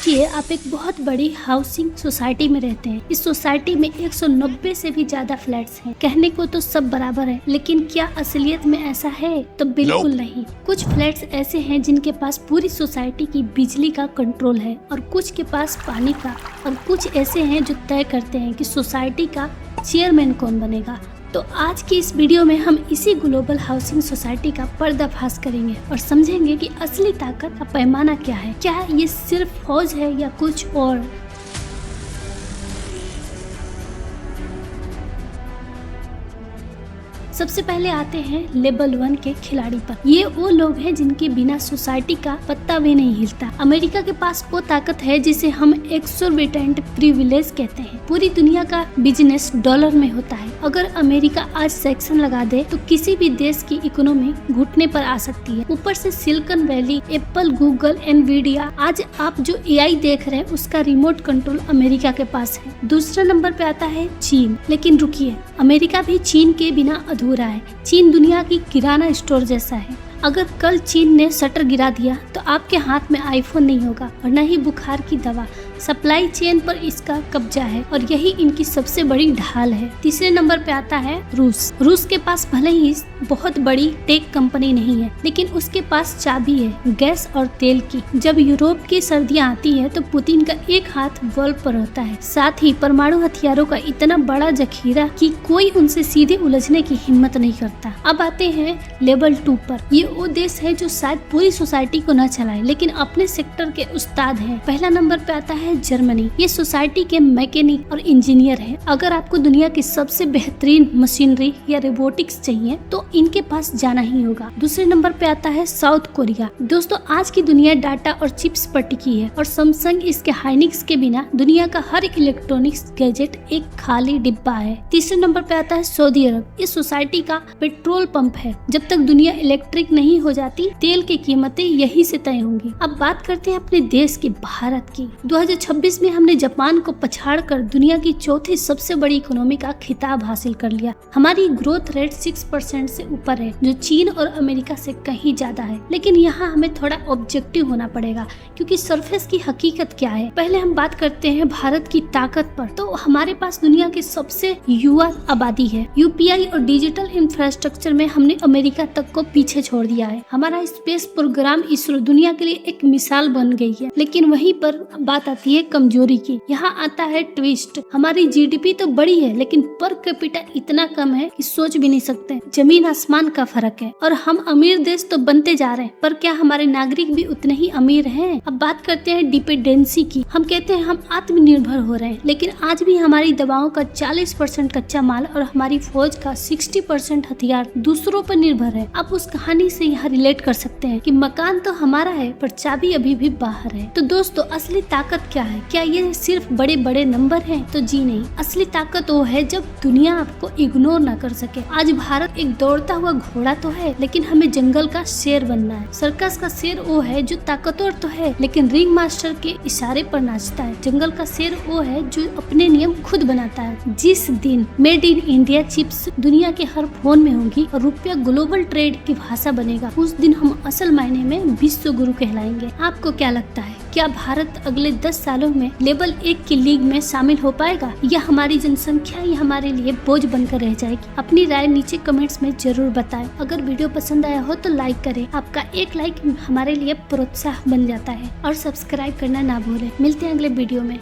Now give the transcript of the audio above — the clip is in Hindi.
सोचिए आप एक बहुत बड़ी हाउसिंग सोसाइटी में रहते हैं। इस सोसाइटी में 190 से भी ज्यादा फ्लैट्स हैं। कहने को तो सब बराबर है, लेकिन क्या असलियत में ऐसा है? तो बिल्कुल नहीं। कुछ फ्लैट्स ऐसे हैं जिनके पास पूरी सोसाइटी की बिजली का कंट्रोल है और कुछ के पास पानी का, और कुछ ऐसे हैं जो तय करते हैं कि सोसाइटी का चेयरमैन कौन बनेगा। तो आज की इस वीडियो में हम इसी ग्लोबल हाउसिंग सोसाइटी का पर्दाफाश करेंगे और समझेंगे कि असली ताकत का पैमाना क्या है। क्या ये सिर्फ फौज है या कुछ और? सबसे पहले आते हैं लेवल 1 के खिलाड़ी पर। ये वो लोग हैं जिनके बिना सोसाइटी का पत्ता भी नहीं हिलता। अमेरिका के पास वो ताकत है जिसे हम एक्सोर्बिटेंट प्रिविलेज कहते हैं। पूरी दुनिया का बिजनेस डॉलर में होता है। अगर अमेरिका आज सेक्शन लगा दे तो किसी भी देश की इकोनॉमी घुटने पर आ सकती है। ऊपर से silicon valley, Apple, Google, Nvidia, आज आप जो एआई देख रहे हैं उसका रिमोट कंट्रोल अमेरिका के पास है। दूसरे नंबर पे आता है चीन। लेकिन रुकिए, अमेरिका भी चीन के बिना अधूरा है। चीन दुनिया की किराना स्टोर जैसा है। अगर कल चीन ने शटर गिरा दिया तो आपके हाथ में आईफोन नहीं होगा और न ही बुखार की दवा। सप्लाई चेन पर इसका कब्जा है और यही इनकी सबसे बड़ी ढाल है। तीसरे नंबर पे आता है रूस। रूस के पास भले ही बहुत बड़ी टेक कंपनी नहीं है, लेकिन उसके पास चाबी है गैस और तेल की। जब यूरोप की सर्दियां आती है तो पुतिन का एक हाथ बल्ब पर होता है। साथ ही परमाणु हथियारों का इतना बड़ा जखीरा कि कोई उनसे सीधे उलझने की हिम्मत नहीं करता। अब आते हैं लेवल 2 पर। ये वो देश है जो शायद पूरी सोसाइटी को न चलाए, लेकिन अपने सेक्टर के उस्ताद है। पहला नंबर पे आता है जर्मनी। ये सोसाइटी के मैकेनिक और इंजीनियर है। अगर आपको दुनिया की सबसे बेहतरीन मशीनरी या रोबोटिक्स चाहिए तो इनके पास जाना ही होगा। दूसरे नंबर पे आता है साउथ कोरिया। दोस्तों, आज की दुनिया डाटा और चिप्स पर टिकी है और सैमसंग इसके हाइनिक्स के बिना दुनिया का हर इलेक्ट्रॉनिक्स गैजेट एक खाली डिब्बा है। तीसरे नंबर पे आता है सऊदी अरब। इस सोसाइटी का पेट्रोल पंप है। जब तक दुनिया इलेक्ट्रिक नहीं हो जाती, तेल की कीमतें यही से तय होंगी। अब बात करते हैं अपने देश की, भारत की। 2026 में हमने जापान को पछाड़कर दुनिया की चौथी सबसे बड़ी इकोनॉमी का खिताब हासिल कर लिया। हमारी ग्रोथ रेट 6% से ऊपर है, जो चीन और अमेरिका से कहीं ज्यादा है। लेकिन यहाँ हमें थोड़ा ऑब्जेक्टिव होना पड़ेगा, क्योंकि सरफेस की हकीकत क्या है। पहले हम बात करते हैं भारत की ताकत पर। तो हमारे पास दुनिया की सबसे युवा आबादी है। यूपीआई और डिजिटल इंफ्रास्ट्रक्चर में हमने अमेरिका तक को पीछे छोड़ दिया है। हमारा स्पेस प्रोग्राम इसरो दुनिया के लिए एक मिसाल बन गई है। लेकिन वहीं पर बात आती है कमजोरी की। यहाँ आता है ट्विस्ट। हमारी जीडीपी तो बड़ी है, लेकिन पर कैपिटा इतना कम है कि सोच भी नहीं सकते। जमीन आसमान का फर्क है। और हम अमीर देश तो बनते जा रहे हैं, पर क्या हमारे नागरिक भी उतने ही अमीर हैं? अब बात करते हैं डिपेंडेंसी की। हम कहते हैं हम आत्मनिर्भर हो रहे हैं, लेकिन आज भी हमारी दवाओं का 40% कच्चा माल और हमारी फौज का 60% हथियार दूसरों पर निर्भर है। आप उस कहानी से यहाँ रिलेट कर सकते हैं कि मकान तो हमारा है, पर चाबी अभी भी बाहर है। तो दोस्तों, असली ताकत क्या है? क्या ये सिर्फ बड़े बड़े नंबर हैं? तो जी नहीं। असली ताकत वो है जब दुनिया आपको इग्नोर ना कर सके। आज भारत एक दौड़ता हुआ घोड़ा तो है, लेकिन हमें जंगल का शेर बनना है। सर्कस का शेर वो है जो ताकतवर तो है, लेकिन रिंग मास्टर के इशारे पर नाचता है। जंगल का शेर वो है जो अपने नियम खुद बनाता है। जिस दिन मेड इन इंडिया चिप्स दुनिया के हर फोन में होंगी और रुपया ग्लोबल ट्रेड की भाषा बनेगा, उस दिन हम असल मायने में विश्व गुरु कहलाएंगे। आपको क्या लगता है? क्या भारत अगले 10 सालों में लेवल 1 की लीग में शामिल हो पाएगा, या हमारी जनसंख्या ही हमारे लिए बोझ बनकर रह जाएगी? अपनी राय नीचे कमेंट्स में जरूर बताएं। अगर वीडियो पसंद आया हो तो लाइक करें। आपका एक लाइक हमारे लिए प्रोत्साहन बन जाता है। और सब्सक्राइब करना ना भूलें। मिलते हैं अगले वीडियो में।